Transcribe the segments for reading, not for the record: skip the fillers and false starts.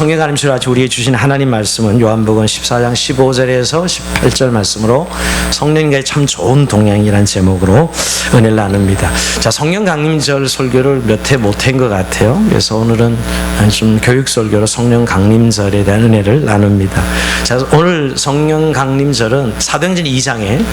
성경 가르침을 아주 우리에게 주신 하나님 말씀은 요한복음 14장 15절에서 18절 말씀으로 성령님과의 참 좋은 동행이라는 제목으로 은혜를 나눕니다. 자, 성령 강림절 설교를 몇 회 못한 것 같아요. 그래서 오늘은 좀 교육 설교로 성령 강림절에 대한 은혜를 나눕니다. 자, 오늘 성령 강림절은 사도행전 2장에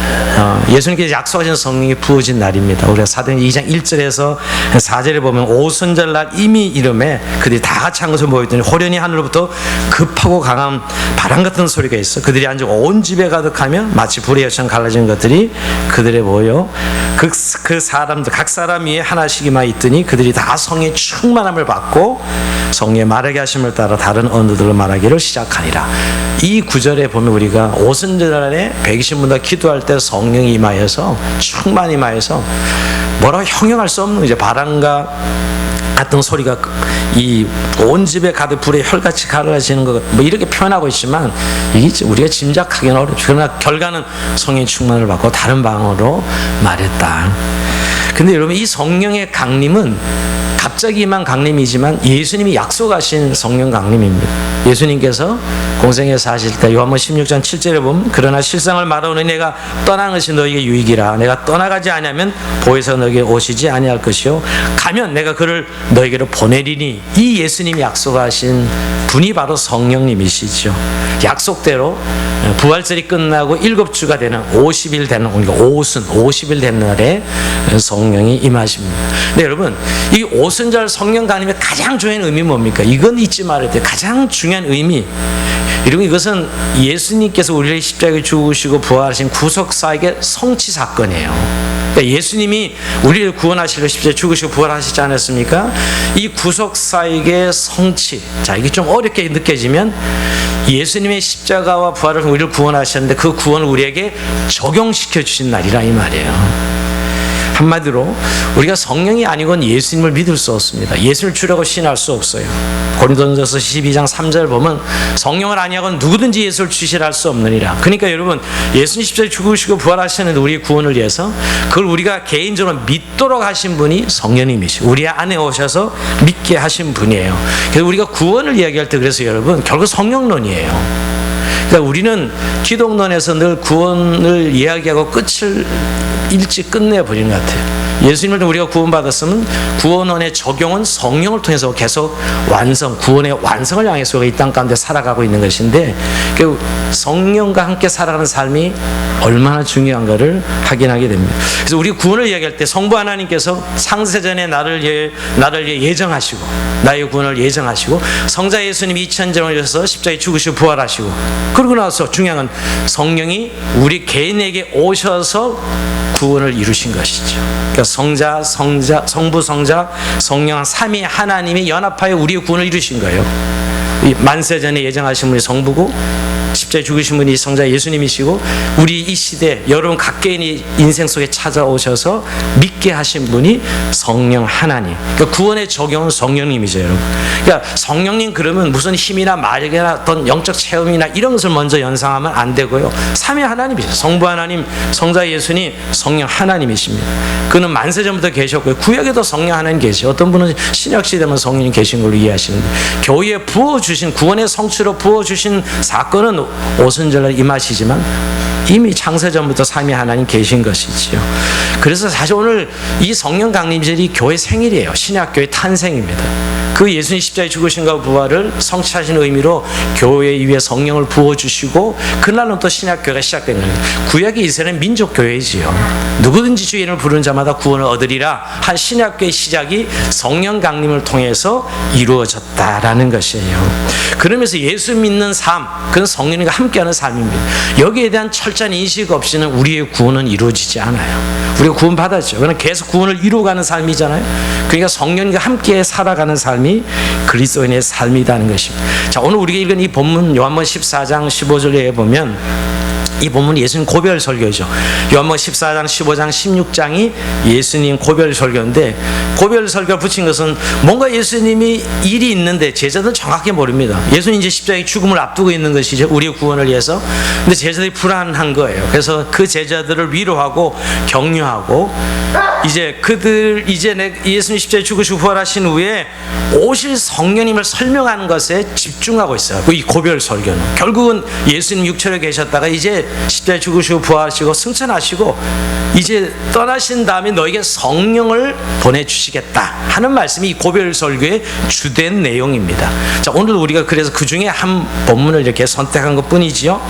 예수님께서 약속하신 성령이 부어진 날입니다. 우리가 사도행전 2장 1절에서 4절에 보면 오순절날 이미 이름에 그들이 다 같이 한 것을 보였더니 호련히 하늘로부터 급하고 강한 바람 같은 소리가 있어. 그들이 앉아 온 집에 가득하면 마치 불의 여처럼 갈라진 것들이 그들에 보여 그 사람들 각 사람 위에 하나씩이만 있더니 그들이 다 성의 충만함을 받고 성령의 말하게 하심을 따라 다른 언어들로 말하기를 시작하니라. 이 구절에 보면 우리가 오순절날에 120분들 기도할 때 성령이 임하여서 충만히 임하여서 뭐라고 형용할 수 없는 이제 바람과 같은 소리가 이 온 집에 가득 불에 혈같이 갈라지는 것 뭐 이렇게 표현하고 있지만 이게 우리가 짐작하기는 어렵죠. 그러나 결과는 성령의 충만을 받고 다른 방언으로 말했다. 근데 여러분, 이 성령의 강림은 갑자기 임한 강림이지만 예수님이 약속하신 성령 강림입니다. 예수님께서 공생에서 하실 때 요한복음 16장 7절에 보면 그러나 실상을 말하오니 내가 떠난 것이 너에게 유익이라. 내가 떠나가지 아니하면 보혜사 너에게 오시지 아니할 것이요 가면 내가 그를 너에게로 보내리니. 이 예수님이 약속하신 분이 바로 성령님이시죠. 약속대로 부활절이 끝나고 7주가 되는 50일 되는 그러니까 오순 50일 된 날에 성령이 임하십니다. 근데 여러분, 이 오순절 성령 강림의 가장 중요한 의미 뭡니까? 이건 잊지 말아야 돼요. 가장 중요한 의미, 여러분, 이것은 예수님께서 우리를 십자가에 죽으시고 부활하신 구속사역의 성취 사건이에요. 그러니까 예수님이 우리를 구원하시려 십자가에 죽으시고 부활하시지 않았습니까? 이 구속사역의 성취. 자, 이게 좀 어렵게 느껴지면 예수님의 십자가와 부활을 우리를 구원하셨는데 그 구원을 우리에게 적용시켜 주신 날이라 이 말이에요. 한마디로 우리가 성령이 아니고는 예수님을 믿을 수 없습니다. 예수를 주라고 신할 수 없어요. 고린도전서 12장 3절 보면 성령을 아니하고는 누구든지 예수를 주시라 할 수 없느니라. 그러니까 여러분, 예수님 십자가에 죽으시고 부활하셨는데 우리의 구원을 위해서 그걸 우리가 개인적으로 믿도록 하신 분이 성령님이시고 우리 안에 오셔서 믿게 하신 분이에요. 그래서 우리가 구원을 이야기할 때 그래서 여러분 결국 성령론이에요. 그러니까 우리는 기독론에서 늘 구원을 이야기하고 끝을 일찍 끝내버리는 것 같아요. 예수님을 우리가 구원받았으면 구원원의 적용은 성령을 통해서 계속 구원의 완성을 향해서 이 땅 가운데 살아가고 있는 것인데 그 성령과 함께 살아가는 삶이 얼마나 중요한가를 확인하게 됩니다. 그래서 우리 구원을 이야기할 때 성부 하나님께서 창세전에 나를 위해 예정하시고 나의 구원을 예정하시고 성자 예수님이 2000년을 위해서 십자가에 죽으시고 부활하시고 그러고 나서 중요한 건 성령이 우리 개인에게 오셔서 구원을 이루신 것이죠. 그러니까 성부, 성자, 성령 삼위 하나님이 연합하여 우리의 구원을 이루신 거예요. 이 만세전에 예정하신 분이 성부고 십자가에 죽으신 분이 성자 예수님이시고 우리 이 시대 여러분 각개인이 인생 속에 찾아오셔서 믿게 하신 분이 성령 하나님. 그러니까 구원의 적용은 성령님이죠, 여러분. 그러니까 성령님 그러면 무슨 힘이나 마력이나 어떤 영적 체험이나 이런 것을 먼저 연상하면 안 되고요. 삼위 하나님이죠. 성부 하나님, 성자 예수님, 성령 하나님이십니다. 그는 만세전부터 계셨고요. 구약에도 성령 하나님 계시죠. 어떤 분은 신약 시대만 성령님 계신 걸로 이해하시는데 교회에 부어주신 구원의 성취로 부어주신 사건은 오순절날 임하시지만 이미 창세전부터 삼위 하나님 계신 것이지요. 그래서 사실 오늘 이 성령 강림절이 교회 생일이에요. 신약교회 탄생입니다. 그 예수님 십자가에 죽으신과 부활을 성취하신 의미로 교회 위에 성령을 부어주시고 그날은 또 신약교회가 시작된 거예요. 구약의 이스라엘은 민족교회이지요. 누구든지 주의 이름을 부르는 자마다 구원을 얻으리라 한 신약교회의 시작이 성령 강림을 통해서 이루어졌다라는 것이에요. 그러면서 예수 믿는 삶, 그건 성령님과 함께하는 삶입니다. 여기에 대한 철저한 인식 없이는 우리의 구원은 이루어지지 않아요. 우리가 구원 받았죠. 그러나 계속 구원을 이루어가는 삶이잖아요. 그러니까 성령님과 함께 살아가는 삶이 그리스도인의 삶이라는 것입니다. 자, 오늘 우리가 읽은 이 본문 요한복음 14장 15절에 보면 이 본문이 예수님 고별 설교죠. 요한복음 14장, 15장, 16장이 예수님 고별 설교인데, 고별 설교 붙인 것은 뭔가 예수님이 일이 있는데 제자들은 정확히 모릅니다. 예수님 이제 십자가의 죽음을 앞두고 있는 것이죠. 우리의 구원을 위해서. 근데 제자들이 불안한 거예요. 그래서 그 제자들을 위로하고 격려하고, 이제 예수님 십자가에 죽으시고 부활하신 후에 오실 성령님을 설명하는 것에 집중하고 있어요. 이 고별 설교는 결국은 예수님 육체로 계셨다가 이제 십자가에 죽으시고 부활하시고 승천하시고 이제 떠나신 다음에 너에게 성령을 보내주시겠다 하는 말씀이 이 고별 설교의 주된 내용입니다. 자, 오늘 우리가 그래서 그 중에 한 본문을 이렇게 선택한 것 뿐이지요.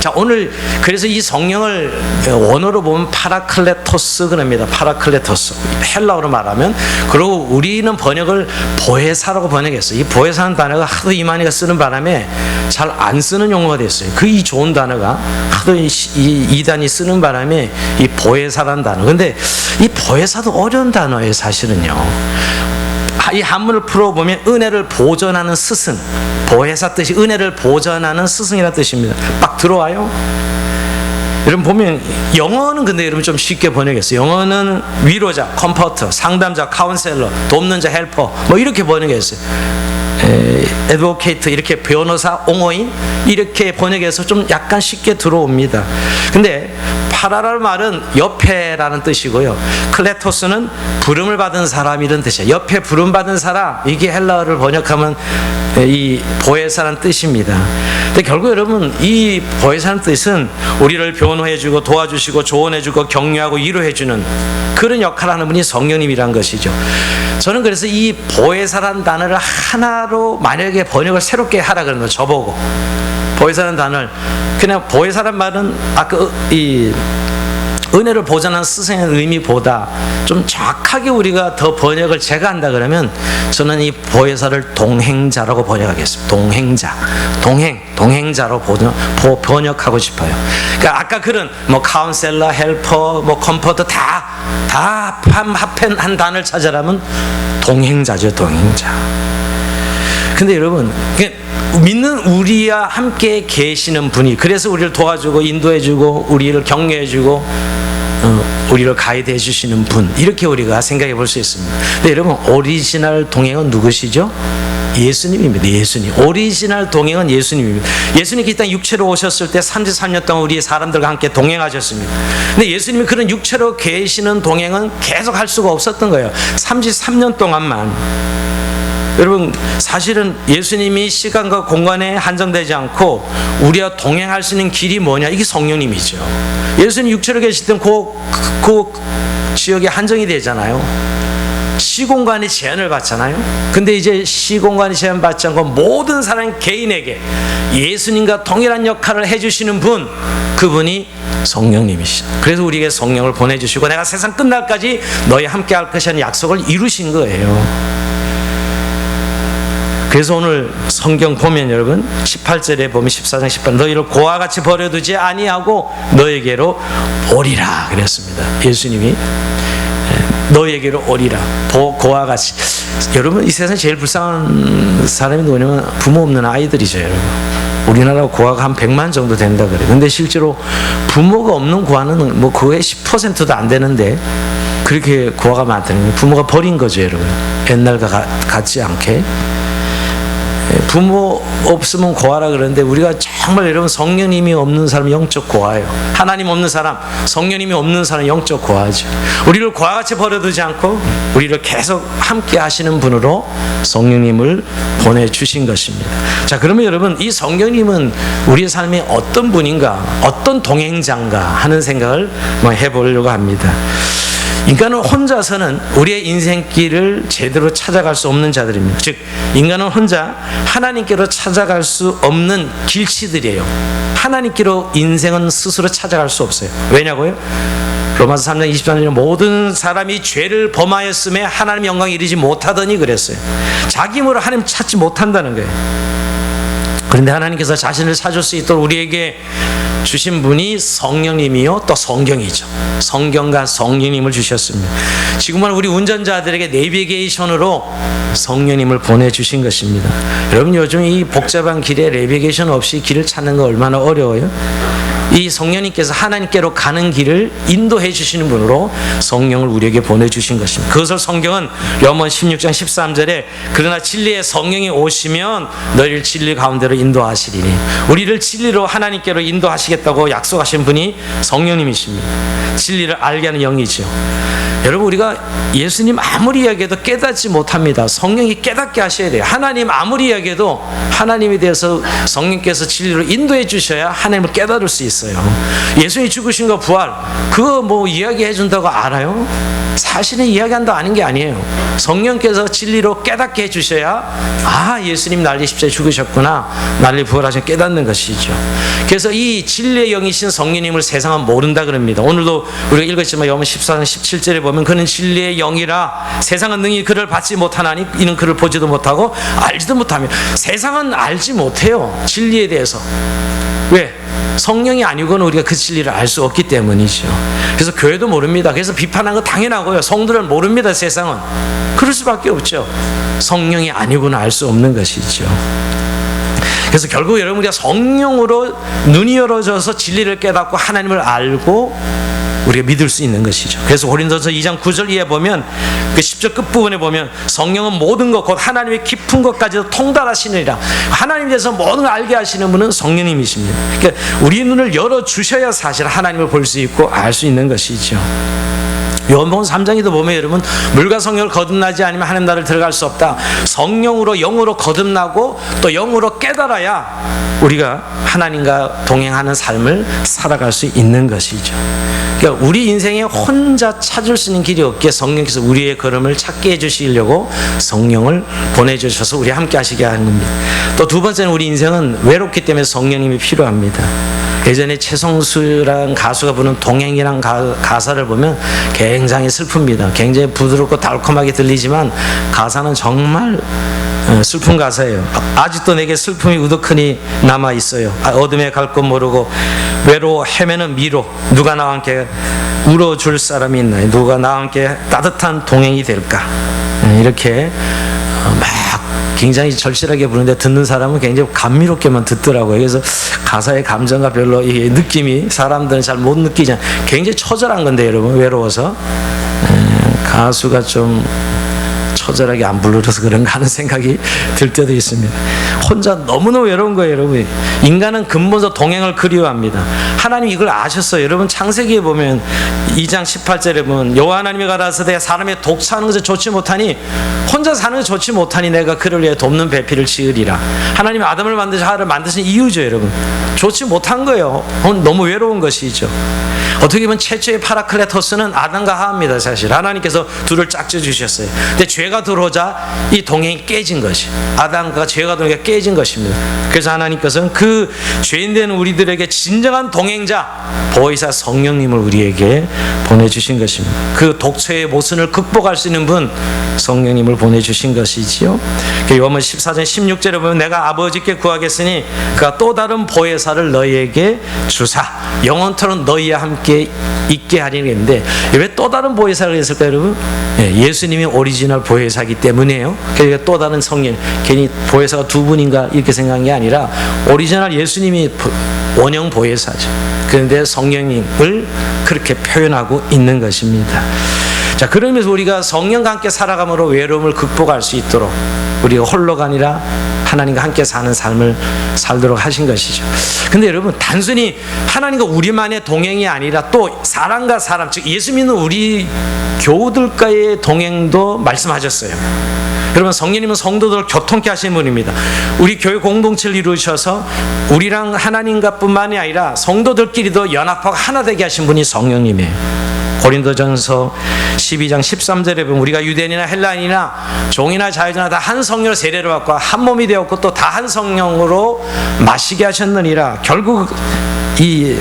자, 오늘 그래서 이 성령을 원어로 보면 파라클레토스 그럽니다. 파라클레토스, 헬라어로 말하면. 그리고 우리는 번역을 보혜사라고 번역했어요. 이 보혜사라는 단어가 하도 이만희가 쓰는 바람에 잘 안 쓰는 용어가 됐어요. 그 이 좋은 단어가 하도 이단이 쓰는 바람에 이 보혜사라는 단어. 근데 이 보혜사도 어려운 단어예요, 사실은요. 이 한문을 풀어보면 은혜를 보존하는 스승, 보혜사 뜻이 은혜를 보존하는 스승이라는 뜻입니다. 막 들어와요. 여러분 보면 영어는 근데 여러분 좀 쉽게 번역했어요. 영어는 위로자, 컴포터, 상담자, 카운셀러, 돕는 자, 헬퍼 뭐 이렇게 번역했어요. 애드보케이트 이렇게 변호사, 옹호인 이렇게 번역해서 좀 약간 쉽게 들어옵니다. 근데 파라라는 말은 옆에라는 뜻이고요. 클레토스는 부름을 받은 사람이라는 뜻이에요. 옆에 부름 받은 사람, 이게 헬라어를 번역하면 이 보혜사라는 뜻입니다. 근데 결국 여러분 이 보혜사라는 뜻은 우리를 변호해주고 도와주시고 조언해주고 격려하고 위로해주는 그런 역할을 하는 분이 성령님이란 것이죠. 저는 그래서 이 보혜사라는 단어를 하나로 만약에 번역을 새롭게 하라 그러는 거예요. 저보고 보혜사라는 단어를 그냥 보혜사란 말은 아까 이 은혜를 보존하는 스승의 의미보다 좀 정확하게 우리가 더 번역을 제가 한다 그러면 저는 이 보혜사를 동행자라고 번역하겠습니다. 동행자, 동행자로 번역하고 싶어요. 그러니까 아까 그런 뭐 카운셀러, 헬퍼, 뭐 컴포터 다 합한 단어를 찾아라면 동행자죠, 동행자. 근데 여러분 믿는 우리와 함께 계시는 분이, 그래서 우리를 도와주고 인도해주고 우리를 격려해주고 우리를 가이드해 주시는 분, 이렇게 우리가 생각해 볼 수 있습니다. 근데 여러분 오리지널 동행은 누구시죠? 예수님입니다. 예수님. 오리지널 동행은 예수님입니다. 예수님이 이 땅 육체로 오셨을 때 33년 동안 우리 사람들과 함께 동행하셨습니다. 근데 예수님이 그런 육체로 계시는 동행은 계속 할 수가 없었던 거예요. 33년 동안만. 여러분 사실은 예수님이 시간과 공간에 한정되지 않고 우리와 동행할 수 있는 길이 뭐냐? 이게 성령님이죠. 예수님 육체로 계실 땐 그 지역에 한정이 되잖아요. 시공간이 제한을 받잖아요. 근데 이제 시공간이 제한 받지 않고 모든 사람 개인에게 예수님과 동일한 역할을 해주시는 분, 그분이 성령님이시죠. 그래서 우리에게 성령을 보내주시고 내가 세상 끝날까지 너희 함께 할 것이라는 약속을 이루신 거예요. 그래서 오늘 성경 보면 여러분 18절에 보면 14장 18절 너희를 고와 같이 버려두지 아니하고 너에게로 오리라 그랬습니다. 예수님이 너에게로 오리라. 고와 같이. 여러분 이 세상에 제일 불쌍한 사람이 누구냐면 부모 없는 아이들이죠. 여러분 우리나라 고아가 한 100만 정도 된다 그래요. 근데 실제로 부모가 없는 고아는 뭐 그거의 10%도 안 되는데 그렇게 고아가 많다는 거예요. 부모가 버린 거죠. 여러분 옛날과 같지 않게 부모 없으면 고아라 그러는데 우리가 정말 여러분 성령님이 없는 사람은 영적 고아예요. 하나님 없는 사람, 성령님이 없는 사람은 영적 고아죠. 우리를 고아같이 버려두지 않고 우리를 계속 함께 하시는 분으로 성령님을 보내주신 것입니다. 자, 그러면 여러분 이 성령님은 우리의 삶에 어떤 분인가, 어떤 동행자인가 하는 생각을 해보려고 합니다. 인간은 혼자서는 우리의 인생길을 제대로 찾아갈 수 없는 자들입니다. 즉 인간은 혼자 하나님께로 찾아갈 수 없는 길치들이에요. 하나님께로 인생은 스스로 찾아갈 수 없어요. 왜냐고요? 로마서 3장 23절에 모든 사람이 죄를 범하였음에 하나님의 영광에 이르지 못하더니 그랬어요. 자기 힘으로 하나님 찾지 못한다는 거예요. 그런데 하나님께서 자신을 찾을 수 있도록 우리에게 주신 분이 성령님이요 또 성경이죠. 성경과 성령님을 주셨습니다. 지금은 우리 운전자들에게 내비게이션으로 성령님을 보내주신 것입니다. 여러분 요즘 이 복잡한 길에 내비게이션 없이 길을 찾는 거 얼마나 어려워요? 이 성령님께서 하나님께로 가는 길을 인도해 주시는 분으로 성령을 우리에게 보내주신 것입니다. 그것을 성경은 요한 16장 13절에 그러나 진리의 성령이 오시면 너희를 진리 가운데로 인도하시리니, 우리를 진리로 하나님께로 인도하시겠다고 약속하신 분이 성령님이십니다. 진리를 알게 하는 영이죠. 여러분, 우리가 예수님 아무리 이야기해도 깨닫지 못합니다. 성령이 깨닫게 하셔야 돼요. 하나님 아무리 이야기해도 하나님에 대해서 성령께서 진리로 인도해 주셔야 하나님을 깨달을 수 있어요. 예수님이 죽으신 거 부활, 그거 뭐 이야기해 준다고 알아요? 사실은 이야기한다 아닌 게 아니에요. 성령께서 진리로 깨닫게 해 주셔야 예수님 난리 십자에 죽으셨구나, 난리 부활하셔 깨닫는 것이죠. 그래서 이 진리의 영이신 성령님을 세상은 모른다 그럽니다. 오늘도 우리가 읽었지만 요한 14장 17절에 보면 그는 진리의 영이라 세상은 능히 그를 받지 못하나니 이는 그를 보지도 못하고 알지도 못하며. 세상은 알지 못해요, 진리에 대해서. 왜? 성령이 아니고는 우리가 그 진리를 알 수 없기 때문이죠. 그래서 교회도 모릅니다. 그래서 비판하는 거 당연하고요. 성도를 모릅니다. 세상은 그럴 수밖에 없죠. 성령이 아니고는 알 수 없는 것이죠. 그래서 결국 여러분, 우리가 성령으로 눈이 열어져서 진리를 깨닫고 하나님을 알고 우리가 믿을 수 있는 것이죠. 그래서 고린도서 2장 9절 이하에 보면 그 10절 끝부분에 보면 성령은 모든 것 곧 하나님의 깊은 것까지도 통달하시느니라. 하나님에 대해서 모든 걸 알게 하시는 분은 성령님이십니다. 그러니까 우리 눈을 열어주셔야 사실 하나님을 볼 수 있고 알 수 있는 것이죠. 요한복음 3장에도 보면 여러분, 물과 성령을 거듭나지 않으면 하나님 나라를 들어갈 수 없다. 성령으로 영으로 거듭나고 또 영으로 깨달아야 우리가 하나님과 동행하는 삶을 살아갈 수 있는 것이죠. 그러니까 우리 인생에 혼자 찾을 수 있는 길이 없기에 성령께서 우리의 걸음을 찾게 해주시려고 성령을 보내주셔서 우리 함께 하시게 하는 겁니다. 또 두 번째는 우리 인생은 외롭기 때문에 성령님이 필요합니다. 예전에 최성수라는 가수가 부른 동행이란 가사를 보면 굉장히 슬픕니다. 굉장히 부드럽고 달콤하게 들리지만 가사는 정말 슬픈 가사예요. 아직도 내게 슬픔이 우두커니 남아있어요. 어둠에 갈 곳 모르고 외로워 헤매는 미로, 누가 나와 함께 울어줄 사람이 있나요? 누가 나와 함께 따뜻한 동행이 될까? 이렇게 막 굉장히 절실하게 부르는데 듣는 사람은 굉장히 감미롭게만 듣더라고요. 그래서 가사의 감정과 별로 이 느낌이 사람들은 잘 못 느끼잖아요. 굉장히 처절한 건데 여러분, 외로워서 가수가 좀 처절하게 안 불러서 그런가 하는 생각이 들 때도 있습니다. 혼자 너무나 외로운 거예요, 여러분. 인간은 근본서 동행을 그리워합니다. 하나님 이걸 아셨어요. 여러분, 창세기에 보면 2장 18절에 보면 여호와 하나님이 가라사대 사람의 독사하는 것을 좋지 못하니, 혼자 사는 것을 좋지 못하니 내가 그를 위해 돕는 배필을 지으리라. 하나님이 아담을 만드셔 하를 만드신 이유죠, 여러분. 좋지 못한 거예요. 너무 외로운 것이죠. 어떻게 보면 최초의 파라클레토스는 아담과 하와입니다. 사실 하나님께서 둘을 짝져 주셨어요. 근데 죄가 들어오자 이 동행이 깨진 것이, 아담과 죄가 들어오니까 깨진 것입니다. 그래서 하나님께서는 그 죄인된 우리들에게 진정한 동행자 보혜사 성령님을 우리에게 보내주신 것입니다. 그 독처의 모순을 극복할 수 있는 분 성령님을 보내주신 것이지요. 요한 14장 16절에 보면 내가 아버지께 구하겠으니 그가 또 다른 보혜사를 너희에게 주사 영원토록 너희와 함께 있게 하리니 했는데, 왜 또 다른 보혜사를 했을까요, 여러분? 예수님이 오리지널 보혜사이기 때문이에요. 그러니까 또 다른 성령, 괜히 보혜사가 두 분인가 이렇게 생각한 게 아니라 오리지널 예수님이 원형 보혜사죠. 그런데 성령님을 그렇게 표현하고 있는 것입니다. 자, 그러면서 우리가 성령과 함께 살아감으로 외로움을 극복할 수 있도록 우리가 홀로가 아니라 하나님과 함께 사는 삶을 살도록 하신 것이죠. 근데 여러분, 단순히 하나님과 우리만의 동행이 아니라 또 사람과 사람, 즉 예수 믿는 우리 교우들과의 동행도 말씀하셨어요. 여러분, 성령님은 성도들을 교통케 하시는 분입니다. 우리 교회 공동체를 이루셔서 우리랑 하나님과 뿐만이 아니라 성도들끼리도 연합하고 하나 되게 하신 분이 성령님이에요. 고린도전서 12장 13절에 보면 우리가 유대인이나 헬라인이나 종이나 자유자나 다 한 성령을 세례를 받고 한 몸이 되었고 또 다 한 성령으로 마시게 하셨느니라. 결국 이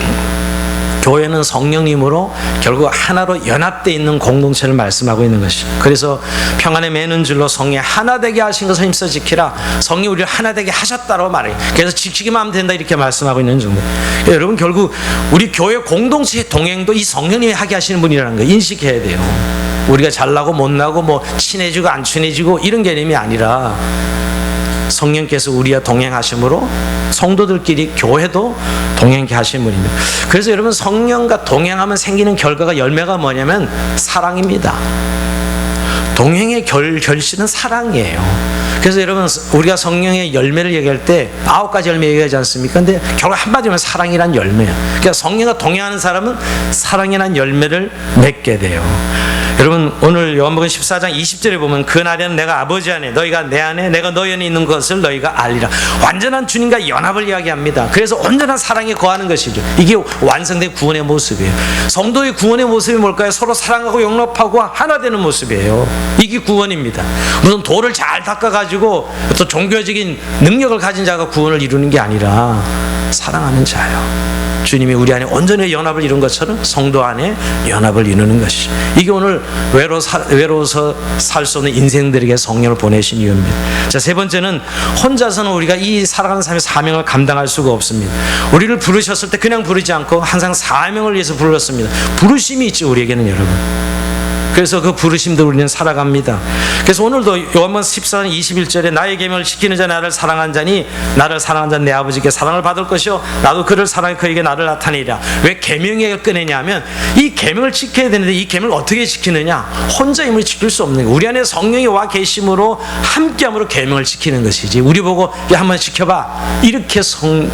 교회는 성령님으로 결국 하나로 연합되어 있는 공동체를 말씀하고 있는 것이죠. 그래서 평안에 매는 줄로 성에 하나 되게 하신 것을 힘써 지키라. 성이 우리를 하나 되게 하셨다고 말해요. 그래서 지키기만 하면 된다 이렇게 말씀하고 있는 정도. 여러분, 결국 우리 교회 공동체의 동행도 이 성령님이 하게 하시는 분이라는 거 인식해야 돼요. 우리가 잘나고 못나고 뭐 친해지고 안 친해지고 이런 개념이 아니라 성령께서 우리와 동행하심으로 성도들끼리 교회도 동행케 하신 분입니다. 그래서 여러분, 성령과 동행하면 생기는 결과가, 열매가 뭐냐면 사랑입니다. 동행의 결실은 사랑이에요. 그래서 여러분, 우리가 성령의 열매를 얘기할 때 9가지 열매 얘기하지 않습니까? 근데 결국 한마디로 사랑이란 열매예요. 그러니까 성령과 동행하는 사람은 사랑이란 열매를 맺게 돼요. 여러분, 오늘 요한복음 14장 20절에 보면 그날에는 내가 아버지 안에, 너희가 내 안에, 내가 너희 안에 있는 것을 너희가 알리라. 완전한 주님과 연합을 이야기합니다. 그래서 온전한 사랑에 거하는 것이죠. 이게 완성된 구원의 모습이에요. 성도의 구원의 모습이 뭘까요? 서로 사랑하고 용납하고 하나 되는 모습이에요. 이게 구원입니다. 무슨 돌을 잘 닦아가지고 또 종교적인 능력을 가진 자가 구원을 이루는 게 아니라 사랑하는 자예요. 주님이 우리 안에 온전히 연합을 이룬 것처럼 성도 안에 연합을 이루는 것이, 이게 오늘 외로워서 살 수 없는 인생들에게 성령을 보내신 이유입니다. 자, 세 번째는 혼자서는 우리가 이 살아가는 삶의 사명을 감당할 수가 없습니다. 우리를 부르셨을 때 그냥 부르지 않고 항상 사명을 위해서 불렀습니다. 부르심이 있죠, 우리에게는. 여러분, 그래서 그 부르심도 우리는 살아갑니다. 그래서 오늘도 요한복음 14장 21절에 나의 계명을 지키는 자 나를 사랑한 자니 나를 사랑한 자는 내 아버지께 사랑을 받을 것이요 나도 그를 사랑해 그에게 나를 나타내리라. 왜 계명을 꺼내냐면 이 계명을 지켜야 되는데 이 계명을 어떻게 지키느냐? 혼자 힘으로 지킬 수 없는 거예요. 우리 안에 성령이 와 계심으로 함께함으로 계명을 지키는 것이지, 우리 보고 야 한번 지켜봐 이렇게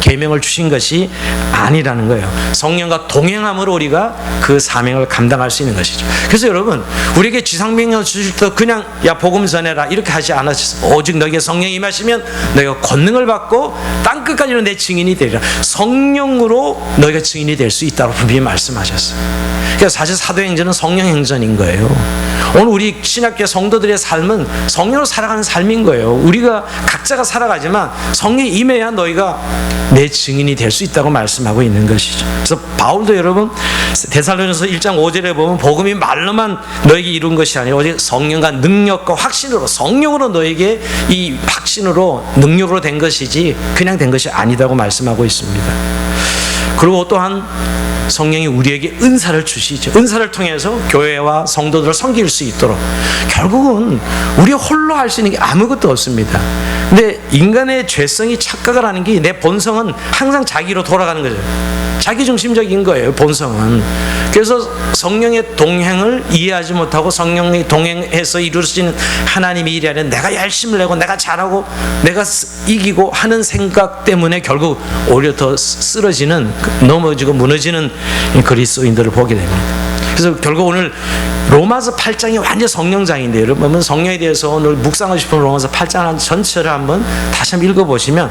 계명을 주신 것이 아니라는 거예요. 성령과 동행함으로 우리가 그 사명을 감당할 수 있는 것이죠. 그래서 여러분, 우리에게 지상명령을 주실 때 그냥 야 복음 전해라 이렇게 하지 않으셨어요. 오직 너에게 성령이 임하시면 너희가 권능을 받고 땅끝까지는 내 증인이 되리라. 성령으로 너희가 증인이 될 수 있다고 분명히 말씀하셨어요. 그러니까 사실 사도행전은 성령행전인 거예요. 오늘 우리 신약교회 성도들의 삶은 성령으로 살아가는 삶인 거예요. 우리가 각자가 살아가지만 성령이 임해야 너희가 내 증인이 될 수 있다고 말씀하고 있는 것이죠. 그래서 바울도 여러분 데살로니가서 1장 5절에 보면 복음이 말로만 너에게 이룬 것이 아니라 오직 성령과 능력과 확신으로, 성령으로 너에게 이 확신으로 능력으로 된 것이지 그냥 된 것이 아니다고 말씀하고 있습니다. 그리고 또한 성령이 우리에게 은사를 주시죠. 은사를 통해서 교회와 성도들을 섬길 수 있도록. 결국은 우리 홀로 할 수 있는 게 아무것도 없습니다. 근데 인간의 죄성이 착각을 하는 게, 내 본성은 항상 자기로 돌아가는 거죠. 자기중심적인 거예요, 본성은. 그래서 성령의 동행을 이해하지 못하고 성령의 동행해서 이루어지는 하나님의 일이 아니라 내가 열심을 내고 내가 잘하고 내가 이기고 하는 생각 때문에 결국 오히려 더 쓰러지는, 넘어지고 무너지는 그리스도인들을 보게 됩니다. 그래서 결국 오늘 로마서 8장이 완전 성령장인데, 여러분 성령에 대해서 오늘 묵상하고 싶은 로마서 8장 전체를 한번 다시 한번 읽어보시면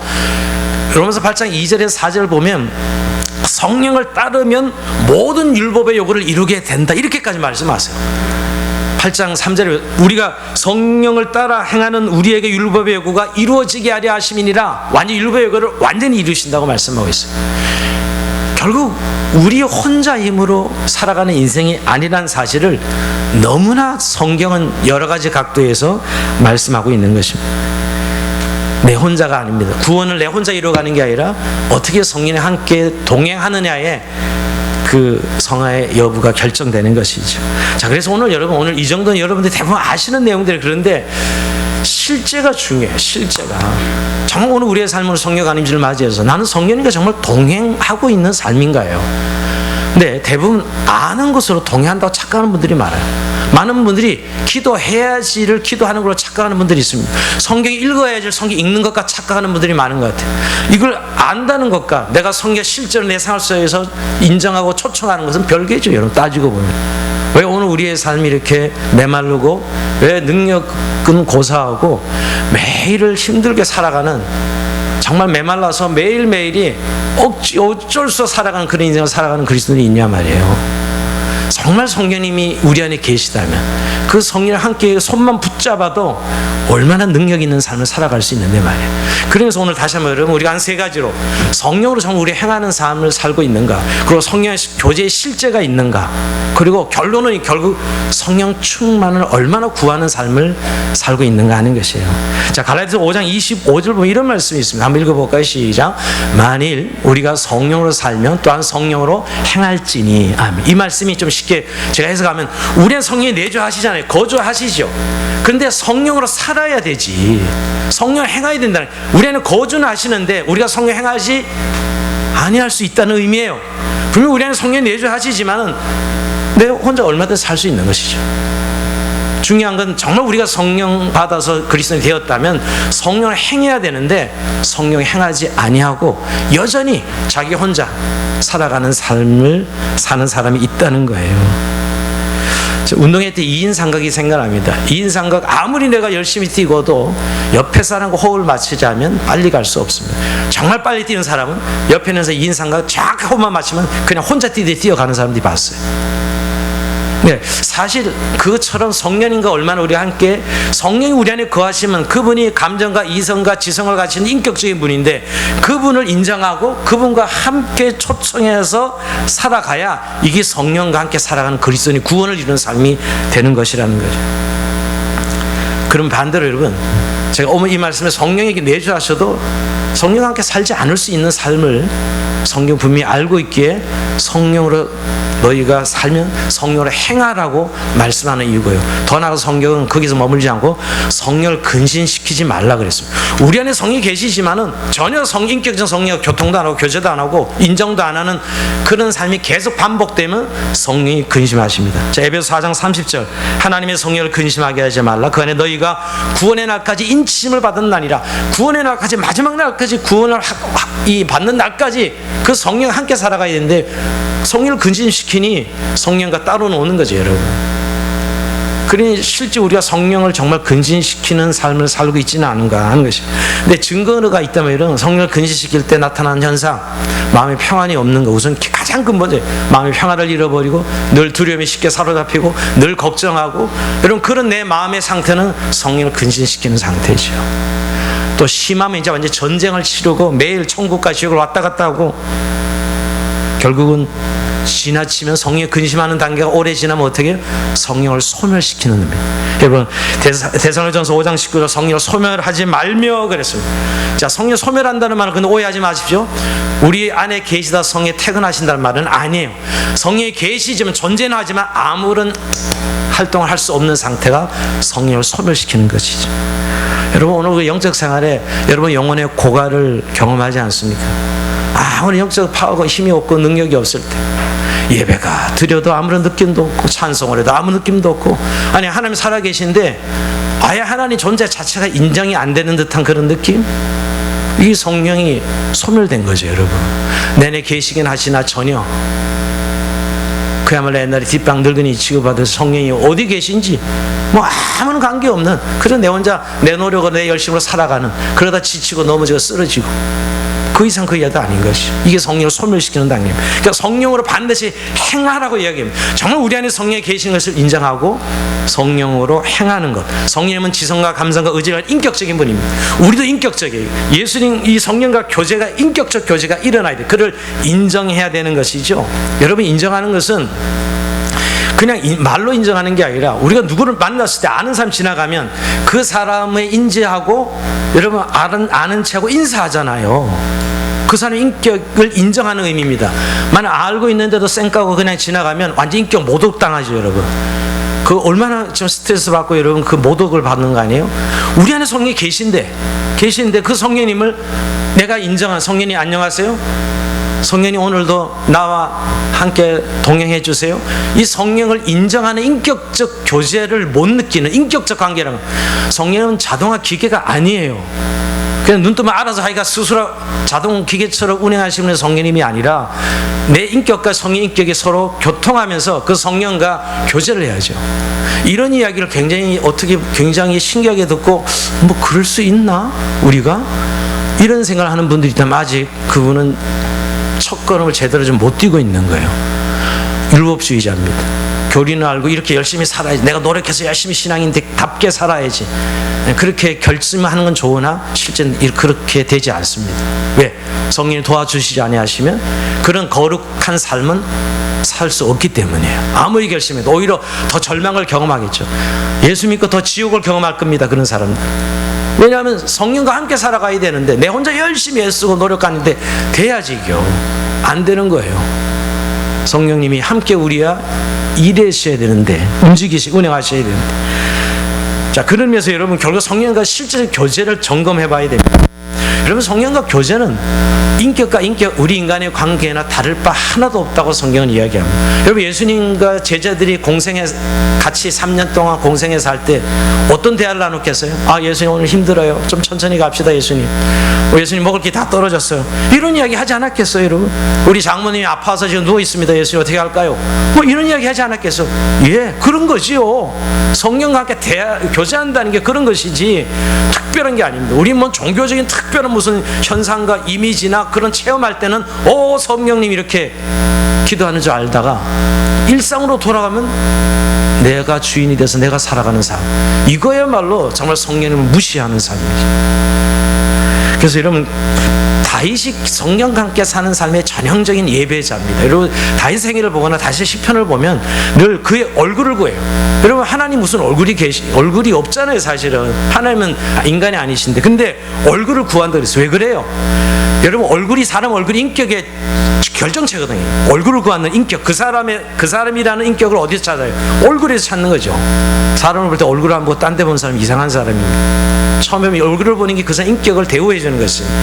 로마서 8장 2절에서 4절을 보면 성령을 따르면 모든 율법의 요구를 이루게 된다 이렇게까지 말씀하세요. 8장 3절에 우리가 성령을 따라 행하는 우리에게 율법의 요구가 이루어지게 하려 하심이니라, 완전 율법의 요구를 완전히 이루신다고 말씀하고 있어요. 결국 우리 혼자 힘으로 살아가는 인생이 아니란 사실을 너무나 성경은 여러 가지 각도에서 말씀하고 있는 것입니다. 내 혼자가 아닙니다. 구원을 내 혼자 이루어가는 게 아니라 어떻게 성령이 함께 동행하느냐에 그 성화의 여부가 결정되는 것이죠. 자, 그래서 오늘 여러분, 오늘 이 정도는 여러분들이 대부분 아시는 내용들이, 그런데 실제가 중요해요. 실제가 정말 오늘 우리의 삶으로 성령 강림주를 맞이해서 나는 성령님과 정말 동행하고 있는 삶인가요? 근데 대부분 아는 것으로 동행한다고 착각하는 분들이 많아요. 많은 분들이 기도해야지를 기도하는 걸로 착각하는 분들이 있습니다. 성경 읽어야지를 성경 읽는 것과 착각하는 분들이 많은 것 같아요. 이걸 안다는 것과 내가 성경 실제로 내 생활 속에서 인정하고 초청하는 것은 별개죠. 여러분 따지고 보면 왜 오늘 우리의 삶이 이렇게 메마르고 왜 능력은 고사하고 매일을 힘들게 살아가는, 정말 메말라서 매일매일이 어쩔 수 없이 살아가는 그런 인생을 살아가는 그리스도인이 있냐 말이에요. 정말 성령님이 우리 안에 계시다면 그 성령을 함께 손만 붙잡아도 얼마나 능력 있는 삶을 살아갈 수 있는데 말이에요. 그래서 오늘 다시 한번 여러분, 우리가 한 세 가지로 성령으로 정말 우리 행하는 삶을 살고 있는가, 그리고 성령의 교제의 실제가 있는가, 그리고 결론은 결국 성령 충만을 얼마나 구하는 삶을 살고 있는가 하는 것이에요. 자, 갈라디아서 5장 25절 보면 이런 말씀이 있습니다. 한번 읽어볼까요? 시작. 만일 우리가 성령으로 살면 또한 성령으로 행할지니. 아멘. 이 말씀이 좀 쉽게 제가 해석하면, 우리는 성령이 내주하시잖아요. 계시잖아요. 거주하시죠. 그런데 성령으로 살아야 되지. 성령 행해야 된다는. 우리 안에 거주는 하시는데 우리가 성령 행하지 아니할 수 있다는 의미예요. 분명 우리 안에 성령 내주하시지만은 내 혼자 얼마든지 살 수 있는 것이죠. 중요한 건 정말 우리가 성령 받아서 그리스도인이 되었다면 성령을 행해야 되는데 성령 행하지 아니하고 여전히 자기 혼자 살아가는 삶을 사는 사람이 있다는 거예요. 운동회 때 2인 삼각이 생각납니다. 2인 삼각 아무리 내가 열심히 뛰고도 옆에 사람과 호흡을 맞추자면 빨리 갈 수 없습니다. 정말 빨리 뛰는 사람은 옆에 있는 2인 삼각 쫙 호흡만 맞추면 그냥 혼자 뛰어가는 사람들이 봤어요. 네, 사실 그것처럼 성령님과 얼마나 우리가 함께 성령이 우리 안에 거하시면 그분이 감정과 이성과 지성을 가진 인격적인 분인데 그분을 인정하고 그분과 함께 초청해서 살아가야 이게 성령과 함께 살아가는 그리스도인이 구원을 이루는 삶이 되는 것이라는 거죠. 그럼 반대로 여러분, 제가 오늘 이 말씀에 성령에게 내주하셔도 성령과 함께 살지 않을 수 있는 삶을 성경 분명히 알고 있기에 성령으로 너희가 살면 성령으로 행하라고 말씀하는 이유고요. 더 나아가서 성경은 거기서 머물지 않고 성령을 근신시키지 말라 그랬습니다. 우리 안에 성령이 계시지만은 전혀 인격적 성령 교통도 안 하고 교제도 안 하고 인정도 안 하는 그런 삶이 계속 반복되면 성령이 근심하십니다. 자, 에베소 4장 30절 하나님의 성령을 근심하게 하지 말라. 그 안에 너희가 구원의 날까지 인치심을 받은 날이라. 구원의 날까지 마지막 날까지 구원을 받는 날까지 그 성령 함께 살아가야 되는데 성령을 근신시키니 성령과 따로 노는 거죠, 여러분. 그러니 실제 우리가 성령을 정말 근신시키는 삶을 살고 있지는 않은가 하는 것이죠. 근데 증거가 있다면 이런 성령을 근신시킬 때 나타나는 현상, 마음의 평안이 없는 거. 우선 가장 근본적인 마음의 평안을 잃어버리고 늘 두려움이 쉽게 사로잡히고 늘 걱정하고 여러분 그런 내 마음의 상태는 성령을 근신시키는 상태죠. 또 심하면 이제 완전 전쟁을 치르고 매일 천국과 지옥을 왔다 갔다 하고 결국은 지나치면 성령에 근심하는 단계가 오래 지나면 어떻게 해요? 성령을 소멸시키는 겁니다. 여러분 데살로니가전서 5장 19절 성령을 소멸하지 말며 그랬습니다. 자, 성령 소멸한다는 말은 근데 오해하지 마십시오. 우리 안에 계시다 성령에 퇴근하신다는 말은 아니에요. 성령이 계시지만 존재는 하지만 아무런 활동을 할 수 없는 상태가 성령을 소멸시키는 것이죠. 여러분 오늘 그 영적 생활에 여러분 영혼의 고갈을 경험하지 않습니까? 아무리 영적 파워가 힘이 없고 능력이 없을 때 예배가 드려도 아무런 느낌도 없고 찬송을 해도 아무 느낌도 없고 아니 하나님 살아계신데 아예 하나님 존재 자체가 인정이 안 되는 듯한 그런 느낌? 이 성령이 소멸된 거죠, 여러분. 내내 계시긴 하시나 전혀 그야말로 옛날에 뒷방 늙은이 취급받아서 성령이 어디 계신지 뭐 아무런 관계없는 그런 내 혼자 내 노력으로 내 열심으로 살아가는 그러다 지치고 넘어지고 쓰러지고 그 이상 그 이하도 아닌 것이죠. 이게 성령을 소멸시키는 단계입니다. 그러니까 성령으로 반드시 행하라고 이야기합니다. 정말 우리 안에 성령이 계신 것을 인정하고 성령으로 행하는 것. 성령님은 지성과 감성과 의지가 인격적인 분입니다. 우리도 인격적이에요. 예수님 이 성령과 교제가 인격적 교제가 일어나야 돼. 그를 인정해야 되는 것이죠. 여러분 인정하는 것은 그냥 말로 인정하는 게 아니라 우리가 누구를 만났을 때 아는 사람 지나가면 그 사람을 인지하고 여러분 아는 체하고 인사하잖아요. 그 사람의 인격을 인정하는 의미입니다. 만약 알고 있는데도 쌩까고 그냥 지나가면 완전 인격 모독당하죠, 여러분. 그 얼마나 좀 스트레스 받고 여러분 그 모독을 받는 거 아니에요? 우리 안에 성령이 계신데 그 성령님을 내가 인정한 성령님 안녕하세요? 성령님 오늘도 나와 함께 동행해 주세요. 이 성령을 인정하는 인격적 교제를 못 느끼는 인격적 관계라는 성령은 자동화 기계가 아니에요. 그냥 눈 뜨면 알아서 하기가 스스로 자동 기계처럼 운행하시는 성령님이 아니라 내 인격과 성령 인격이 서로 교통하면서 그 성령과 교제를 해야죠. 이런 이야기를 굉장히 신기하게 듣고 뭐 그럴 수 있나? 우리가? 이런 생각을 하는 분들이 있다면 아직 그분은 첫걸음을 제대로 좀 못 뛰고 있는 거예요. 율법주의자입니다. 교리는 알고 이렇게 열심히 살아야지. 내가 노력해서 열심히 신앙인데 답게 살아야지. 그렇게 결심하는 건 좋으나 실제는 그렇게 되지 않습니다. 왜? 성령이 도와주시지 아니하시면 그런 거룩한 삶은 살 수 없기 때문이에요. 아무리 결심해도 오히려 더 절망을 경험하겠죠. 예수 믿고 더 지옥을 경험할 겁니다. 그런 사람들. 왜냐하면 성령과 함께 살아가야 되는데 내 혼자 열심히 애쓰고 노력하는데 돼야지 이겨. 안 되는 거예요. 성령님이 함께 우리와 일하셔야 되는데, 운행하셔야 되는데. 자, 그러면서 여러분 결국 성령과 실제 교제를 점검해 봐야 됩니다. 여러분, 성령과 교제는 인격과 인격, 우리 인간의 관계나 다를 바 하나도 없다고 성경은 이야기합니다. 여러분, 예수님과 제자들이 같이 3년 동안 공생해서 할 때 어떤 대화를 나눴겠어요? 아, 예수님 오늘 힘들어요. 좀 천천히 갑시다, 예수님. 예수님 먹을 게 다 떨어졌어요. 이런 이야기 하지 않았겠어요, 여러분? 우리 장모님이 아파서 지금 누워 있습니다. 예수님 어떻게 할까요? 뭐 이런 이야기 하지 않았겠어요? 예, 그런 거지요. 성령과 함께 교제한다는 게 그런 것이지 특별한 게 아닙니다. 우리 뭐 종교적인 특별한 무슨 현상과 이미지나 그런 체험할 때는 성령님 이렇게 기도하는 줄 알다가 일상으로 돌아가면 내가 주인이 돼서 내가 살아가는 삶, 이거야말로 정말 성령님을 무시하는 삶이죠. 그래서 여러분, 다윗이 성령과 함께 사는 삶의 전형적인 예배자입니다. 여러분, 다윗 생애를 보거나 다윗의 시편을 보면 늘 그의 얼굴을 구해요. 여러분, 하나님 무슨 얼굴이 없잖아요. 사실은 하나님은 인간이 아니신데, 근데 얼굴을 구한다 그랬어요. 왜 그래요? 여러분, 사람 얼굴이 인격의 결정체거든요. 얼굴을 구하는 인격, 그 사람이라는 인격을 어디서 찾아요? 얼굴에서 찾는 거죠. 사람을 볼 때 얼굴을 안 보고 딴 데 본 사람이 이상한 사람입니다. 처음에 얼굴을 보는 게 그 사람 인격을 대우해 주는 것입니다.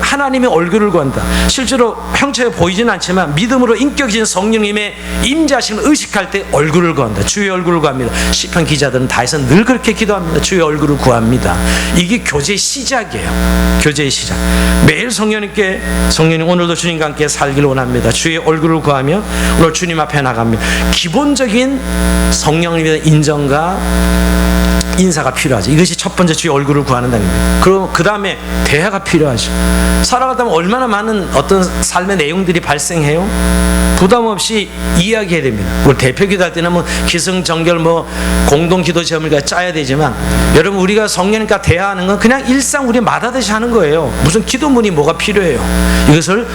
하나님의 얼굴을 구한다. 실제로 형체에 보이지는 않지만 믿음으로 인격이신 성령님의 임재하심을 의식할 때 얼굴을 구한다. 주의 얼굴을 구합니다. 시편 기자들은 다윗은 늘 그렇게 기도합니다. 주의 얼굴을 구합니다. 이게 교제의 시작이에요. 교제의 시작. 매일 성령님 오늘도 주님과 함께 살기를 원합니다. 주의 얼굴을 구하며 오늘 주님 앞에 나갑니다. 기본적인 성령님의 인정과 인사가 필요하죠. 이것이 첫 번째 주의 얼굴을 구하는 단계입니다. 그럼 그 다음에 대화가 필요하죠. 살아가다 보면 얼마나 많은 어떤 삶의 내용들이 발생해요. 부담 없이 이야기해야 됩니다. 우리 대표 기도할 때는 뭐 기승전결 공동 기도 제목을 짜야 되지만, 여러분, 우리가 성령님과 대화하는 건 그냥 일상 우리 말하듯이 하는 거예요. 무슨 기도문이 뭐가 필요해요. 이것을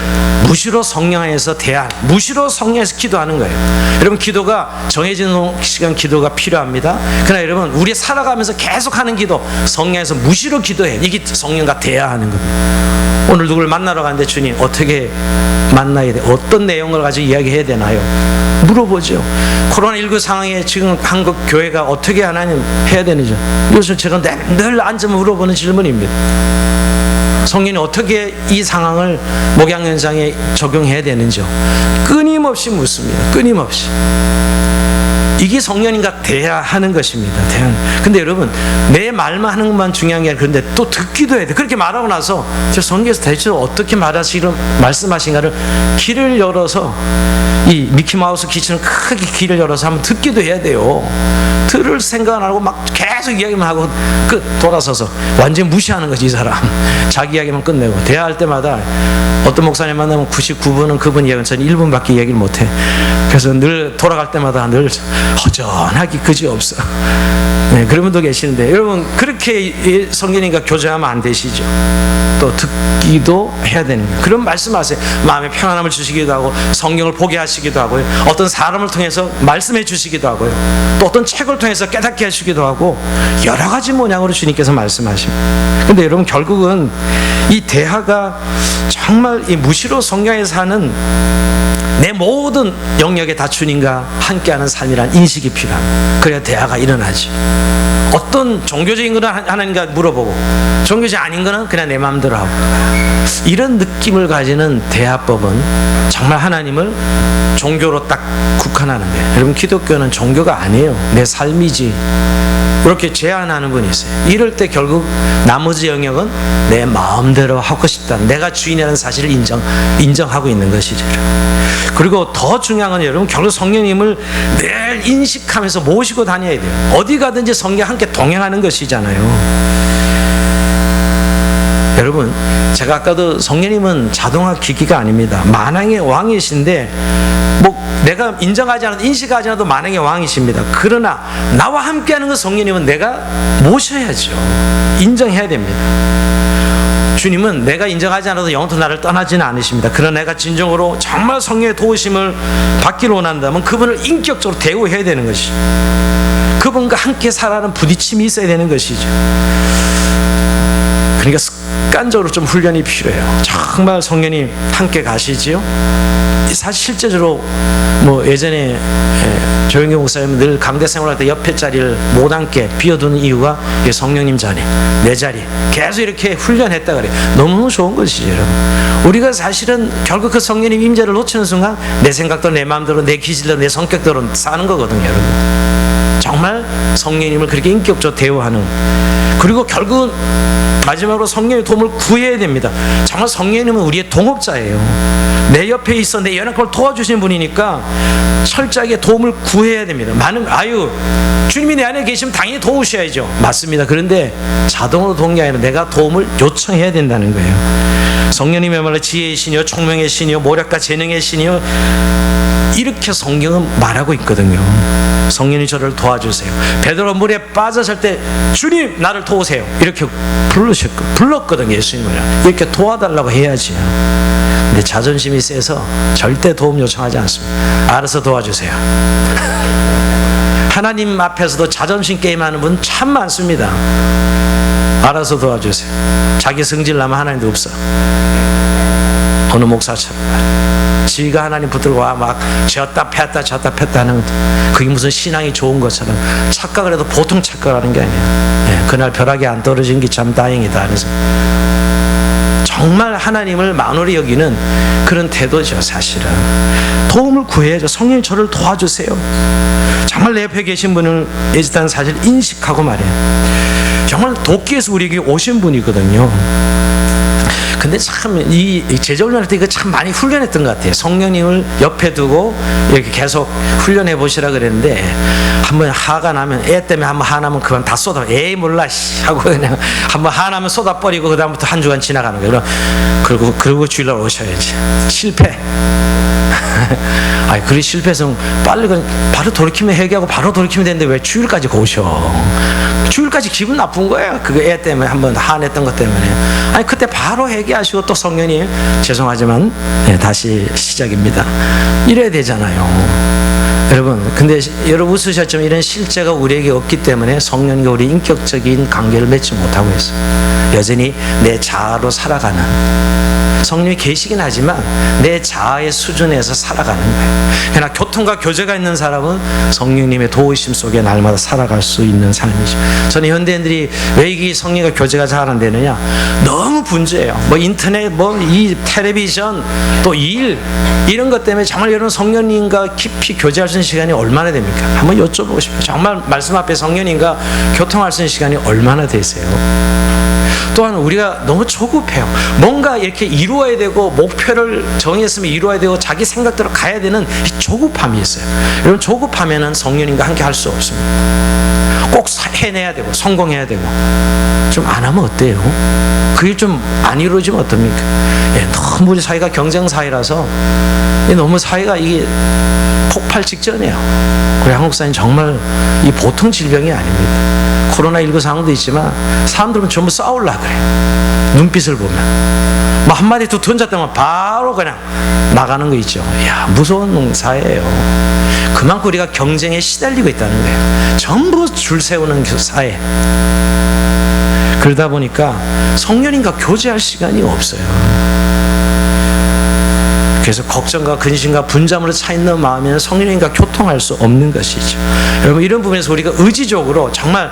무시로 성령에서 무시로 성령에서 기도하는 거예요. 여러분, 기도가 정해진 시간 기도가 필요합니다. 그러나 여러분, 우리 살아가면서 계속 하는 기도, 성령에서 무시로 기도해. 이게 성령과 대화하는 겁니다. 오늘 누구를 만나러 가는데 주님 어떻게 만나야 돼? 어떤 내용을 가지고 이야기해야 되나요? 물어보죠. 코로나19 상황에 지금 한국 교회가 어떻게 하나님 해야 되는지, 이것을 제가 늘 앉으면 물어보는 질문입니다. 성령이 어떻게 이 상황을 목양 현장에 적용해야 되는지요. 끊임없이 묻습니다. 끊임없이. 이게 성령님과 대화하는 것입니다. 근데 여러분, 내 말만 하는 것만 중요한 게 아니라, 그런데 또 듣기도 해야 돼. 그렇게 말하고 나서 저 성경에서 대체 어떻게 말씀하신가를 길을 열어서, 이 미키마우스 귀처럼 크게 길을 열어서 한번 듣기도 해야 돼요. 들을 생각 안 하고 막 계속 이야기만 하고 돌아서서 완전히 무시하는 거지, 이 사람. 자기 이야기만 끝내고. 대화할 때마다 어떤 목사님 만나면 99분은 그분 이야기는 저는 1분밖에 이야기를 못해. 그래서 늘 돌아갈 때마다 늘 허전하기 그지없어. 네, 그런 분도 계시는데, 여러분, 그렇게 성령님과 교제하면 안 되시죠. 또 듣기도 해야 되는 거예요. 그런 말씀하세요. 마음의 평안함을 주시기도 하고, 성경을 보게 하시기도 하고요, 어떤 사람을 통해서 말씀해 주시기도 하고요, 또 어떤 책을 통해서 깨닫게 하시기도 하고, 여러 가지 모양으로 주님께서 말씀하십니다. 근데 여러분, 결국은 이 대화가 정말 이 무시로 성령에서 사는 내 모든 영역에 다 주님과 함께하는 삶이라는 인식이 필요합니다. 그래야 대화가 일어나지. 어떤 종교적인 거는 하나님과 물어보고, 종교적 아닌 거는 그냥 내 마음대로 하고, 이런 느낌을 가지는 대화법은 정말 하나님을 종교로 딱 국한하는 거예요. 여러분, 기독교는 종교가 아니에요. 내 삶이지. 그렇게 제안하는 분이 있어요. 이럴 때 결국 나머지 영역은 내 마음대로 하고 싶다, 내가 주인이라는 사실을 인정하고 있는 것이죠. 그리고 더 중요한 건 여러분, 결국 성령님을 늘 인식하면서 모시고 다녀야 돼요. 어디 가든지 성령 함께 동행하는 것이잖아요. 여러분, 제가 아까도 성령님은 자동화 기기가 아닙니다. 만왕의 왕이신데, 내가 인정하지 않아도 인식하지 않아도 만왕의 왕이십니다. 그러나 나와 함께하는 그 성령님은 내가 모셔야죠. 인정해야 됩니다. 주님은 내가 인정하지 않아도 영원토록 나를 떠나지는 않으십니다. 그러나 내가 진정으로 정말 성령의 도우심을 받기를 원한다면 그분을 인격적으로 대우해야 되는 것이죠. 그분과 함께 살아가는 부딪힘이 있어야 되는 것이죠. 그러니까 습관적으로 좀 훈련이 필요해요. 정말 성령님 함께 가시지요. 사실 실제적으로 뭐 예전에 조영경 목사님은 늘 강대 생활할 때 옆에 자리를 못 앉게 비워두는 이유가 성령님 자리, 내 자리 계속 이렇게 훈련했다 그래요. 너무 좋은 것이죠, 여러분. 우리가 사실은 결국 그 성령님 임재를 놓치는 순간 내 생각도 내 마음대로 내 기질대로 내 성격대로 사는 거거든요, 여러분. 정말 성령님을 그렇게 인격적으로 대우하는, 그리고 결국은 마지막으로 성령의 도움을 구해야 됩니다. 정말 성령님은 우리의 동업자예요. 내 옆에 있어 내 연약함을 도와주시는 분이니까 철저하게 도움을 구해야 됩니다. 주님이 내 안에 계시면 당연히 도우셔야죠. 맞습니다. 그런데 자동으로 도는 게 아니라 내가 도움을 요청해야 된다는 거예요. 성령님이야말로 지혜의 신이요 총명의 신이요 모략과 재능의 신이요, 이렇게 성경은 말하고 있거든요. 성령이 저를 도와주세요. 베드로 물에 빠졌을 때 주님 나를 도우세요 이렇게 불렀거든요. 예수님을 이렇게 도와달라고 해야지. 근데 자존심이 세서 절대 도움 요청하지 않습니다. 알아서 도와주세요. 하나님 앞에서도 자존심 게임하는 분 참 많습니다. 알아서 도와주세요. 자기 성질 나면 하나님도 없어. 어느 목사처럼 지가 하나님 붙들고 와 막 졌다 폈다 하는, 그게 무슨 신앙이 좋은 것처럼 착각을 해도 보통 착각하는 게 아니에요. 그날 벼락이 안 떨어진 게 참 다행이다. 그래서 정말 하나님을 만홀히 여기는 그런 태도죠. 사실은 도움을 구해야죠. 성령님 저를 도와주세요. 정말 내 옆에 계신 분을 일단 사실 인식하고 말이에요. 정말 돕기에서 우리에게 오신 분이거든요. 근데 참 이 제자훈련할 때 이거 참 많이 훈련했던 것 같아요. 성령님을 옆에 두고 이렇게 계속 훈련해 보시라 그랬는데, 한번 화가 나면, 애 때문에 한번 화나면 그만 다 쏟아, 에이 몰라 하고 그냥 한번 화나면 쏟아버리고 그 다음부터 한 주간 지나가는 거예요. 그리고 주일날 오셔야지. 실패. 그리 실패해서 빨리 바로 돌이키면 회개하고 바로 돌이키면 되는데 왜 주일까지 오셔? 주일까지 기분 나쁜 거예요. 그거 애 때문에 한번 화냈던 것 때문에. 그때 바로 회개하시고 또 성령님 죄송하지만 다시 시작입니다 이래야 되잖아요. 여러분, 근데 여러분 웃으셨지만 이런 실제가 우리에게 없기 때문에 성령과 우리 인격적인 관계를 맺지 못하고 있어요. 여전히 내 자아로 살아가는, 성령이 계시긴 하지만 내 자아의 수준에서 살아가는 거예요. 그러나 교통과 교제가 있는 사람은 성령님의 도우심 속에 날마다 살아갈 수 있는 삶이죠. 저는 현대인들이 왜 이게 성령과 교제가 잘 안 되느냐, 너무 분주해요. 뭐 인터넷, 뭐 이 텔레비전, 또 일, 이런 것 때문에 정말 여러분 성령님과 깊이 교제할 수 있는 시간이 얼마나 됩니까? 한번 여쭤보고 싶어요. 정말 말씀 앞에 성령님과 교통할 수 있는 시간이 얼마나 되세요? 또한 우리가 너무 조급해요. 뭔가 이렇게 이루어야 되고, 목표를 정했으면 이루어야 되고, 자기 생각대로 가야 되는 이 조급함이 있어요. 여러분, 조급하면은 성령님과 함께 할 수 없습니다. 꼭 해내야 되고 성공해야 되고, 좀 안 하면 어때요? 그게 좀 안 이루어지면 어떻습니까? 너무 우리 사회가 경쟁 사회라서 너무 사회가 이게 폭발 직전이에요. 우리 한국 사회는 정말 이 보통 질병이 아닙니다. 코로나19 상황도 있지만 사람들은 전부 싸우려고 그래. 눈빛을 보면 뭐 한마디 툭 던졌다면 바로 그냥 나가는 거 있죠. 이야, 무서운 사회예요. 그만큼 우리가 경쟁에 시달리고 있다는 거예요. 전부 줄 세우는 그 사회. 그러다 보니까 성령님과 교제할 시간이 없어요. 그래서 걱정과 근심과 분잠으로 차 있는 마음에는 성령님과 교통할 수 없는 것이죠. 여러분, 이런 부분에서 우리가 의지적으로 정말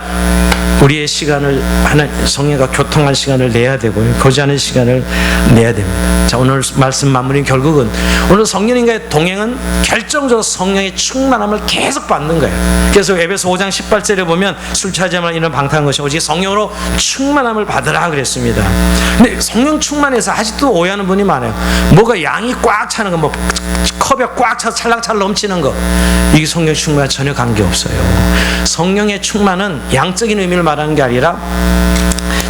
우리의 시간을 성령과 교통할 시간을 내야 되고요, 교제하는 시간을 내야 됩니다. 자, 오늘 말씀 마무리 결국은 오늘 성령님과의 동행은 결정적으로 성령의 충만함을 계속 받는 거예요. 그래서 에베소 5장 18절에 보면 술 취하지 말라 이는 방탕한 것이 오직 성령으로 충만함을 받으라 그랬습니다. 근데 성령 충만해서 아직도 오해하는 분이 많아요. 뭐가 양이 꽉 차는 거, 뭐 컵에 꽉 차서 찰랑찰랑 넘치는 거, 이게 성령 충만과 전혀 관계없어요. 성령의 충만은 양적인 의미를 말하는 게 아니라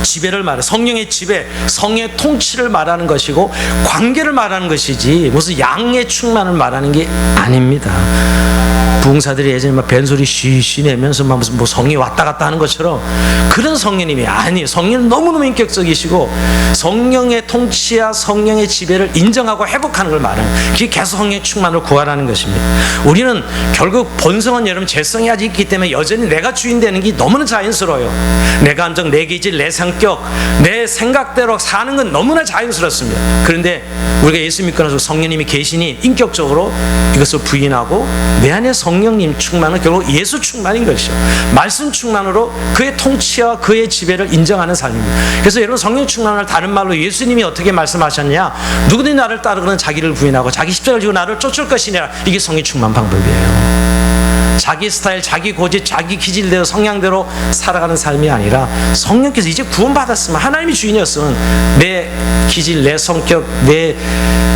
지배를 말해, 성령의 지배, 성의 통치를 말하는 것이고 관계를 말하는 것이지 무슨 양의 충만을 말하는 게 아닙니다. 부흥사들이 예전에 막 벤소리 쉬쉬 내면서 막 무슨 뭐 성령이 왔다 갔다 하는 것처럼 그런 성령님이 아니에요. 성령은 너무너무 인격적이시고 성령의 통치와 성령의 지배를 인정하고 회복하는 걸 말하는, 그게 계속 성령 충만으로 구하라는 것입니다. 우리는 결국 본성은 여러분 죄성이 아직 있기 때문에 여전히 내가 주인 되는 게 너무나 자연스러워요. 내 감정, 내 기질, 내 성격, 내 생각대로 사는 건 너무나 자연스럽습니다. 그런데 우리가 예수 믿고 나서 성령님이 계시니 인격적으로 이것을 부인하고 내 안에 성령님 충만은 결국 예수 충만인 것이죠. 말씀 충만으로 그의 통치와 그의 지배를 인정하는 삶입니다. 그래서 여러분 성령 충만을 다른 말로 예수님이 어떻게 말씀하셨냐, 누구든지 나를 따르거든 자기를 부인하고 자기 십자가를 지고 나를 쫓을 것이냐, 이게 성령 충만 방법이에요. 자기 스타일, 자기 고집, 자기 기질대로 성향대로 살아가는 삶이 아니라 성령께서 이제 구원받았으면, 하나님이 주인이었으면 내 기질, 내 성격, 내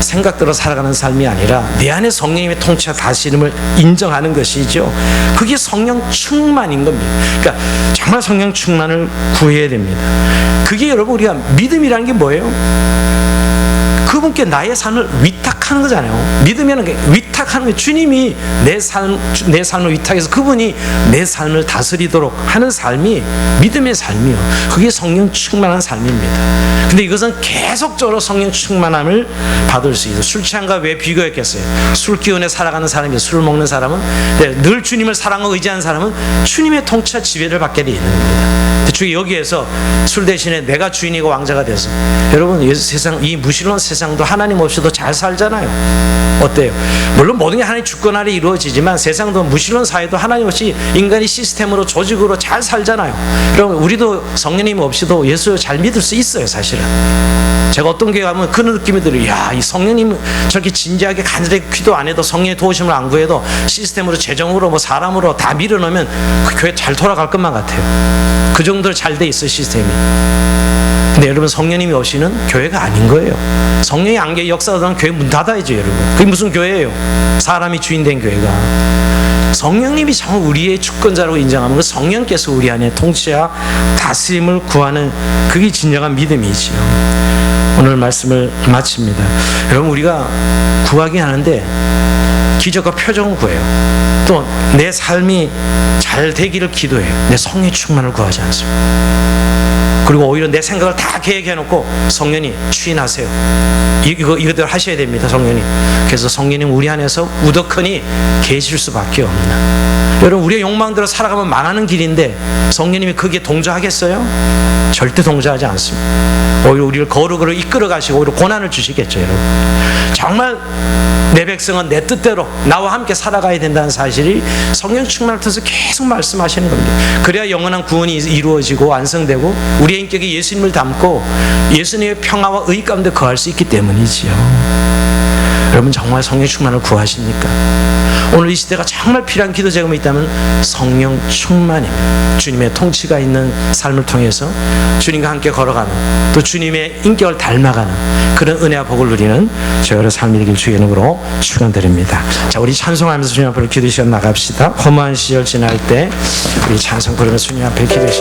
생각대로 살아가는 삶이 아니라 내 안에 성령님의 통치와 다스림을 인정하는 것이죠. 그게 성령 충만인 겁니다. 그러니까 정말 성령 충만을 구해야 됩니다. 그게 여러분 우리가 믿음이라는 게 뭐예요? 그분께 나의 삶을 위탁하는 거잖아요. 믿으면 위탁하는 거예요. 주님이 내 삶을 위탁해서 그분이 내 삶을 다스리도록 하는 삶이 믿음의 삶이요. 그게 성령 충만한 삶입니다. 근데 이것은 계속적으로 성령 충만함을 받을 수 있어요. 술 취한과 왜 비교했겠어요? 술 기운에 살아가는 사람이, 술을 먹는 사람은, 늘 주님을 사랑하고 의지하는 사람은 주님의 통치와 지배를 받게 되어 있는 겁니다. 대충 여기에서 술 대신에 내가 주인이고 왕자가 돼서, 여러분 세상, 이 무신론 세상도 하나님 없이도 잘 살잖아요. 어때요? 물론 모든 게 하나님 주권 아래 이루어지지만 세상도 무신론 사회도 하나님 없이 인간이 시스템으로 조직으로 잘 살잖아요. 여러분 우리도 성령님 없이도 예수 잘 믿을 수 있어요. 사실은 제가 어떤 교회 가면 그런 느낌이 들어요. 야, 이 성령님 저렇게 진지하게 간절하게 기도 안 해도, 성령의 도우심을 안 구해도 시스템으로, 재정으로, 뭐 사람으로 다 밀어넣으면 그 교회 잘 돌아갈 것만 같아요. 그 정도로 잘 돼 있어 시스템이. 근데 여러분 성령님이 오시는 교회가 아닌 거예요. 성령이 안 역사하던 교회 문 닫아야죠. 여러분 그게 무슨 교회예요? 사람이 주인 된 교회가. 성령님이 정말 우리의 주권자라고 인정하면 그 성령께서 우리 안에 통치와 다스림을 구하는, 그게 진정한 믿음이지요. 오늘 말씀을 마칩니다. 여러분 우리가 구하긴 하는데 기적과 표적은 구해요. 또 내 삶이 잘 되기를 기도해요. 내 성령의 충만을 구하지 않습니다. 그리고 오히려 내 생각을 다 계획해놓고 성령님 추인하세요. 이거대로 하셔야 됩니다. 성령님. 그래서 성령님 우리 안에서 우더커니 계실 수밖에 없나. 여러분 우리의 욕망대로 살아가면 망하는 길인데 성령님이 거기에 동조하겠어요? 절대 동조하지 않습니다. 오히려 우리를 거룩으로 이끌어 가시고 오히려 고난을 주시겠죠. 여러분 정말 내 백성은 내 뜻대로 나와 함께 살아가야 된다는 사실이 성령 충만을 통해서 계속 말씀하시는 겁니다. 그래야 영원한 구원이 이루어지고 완성되고 우리의 인격이 예수님을 닮고 예수님의 평화와 의 가운데 거할 수 있기 때문이지요. 여러분 정말 성령 충만을 구하십니까? 오늘 이 시대가 정말 필요한 기도 제목이 있다면 성령 충만입니다. 주님의 통치가 있는 삶을 통해서 주님과 함께 걸어가는, 또 주님의 인격을 닮아가는 그런 은혜와 복을 누리는 저희의 삶이 되길 주의 이름으로 축원드립니다. 자, 우리 찬송하면서 주님 앞으로 기도 시간 나갑시다. 허무한 시절 지날 때 우리 찬송 부르면서 주님 앞에 기도 시간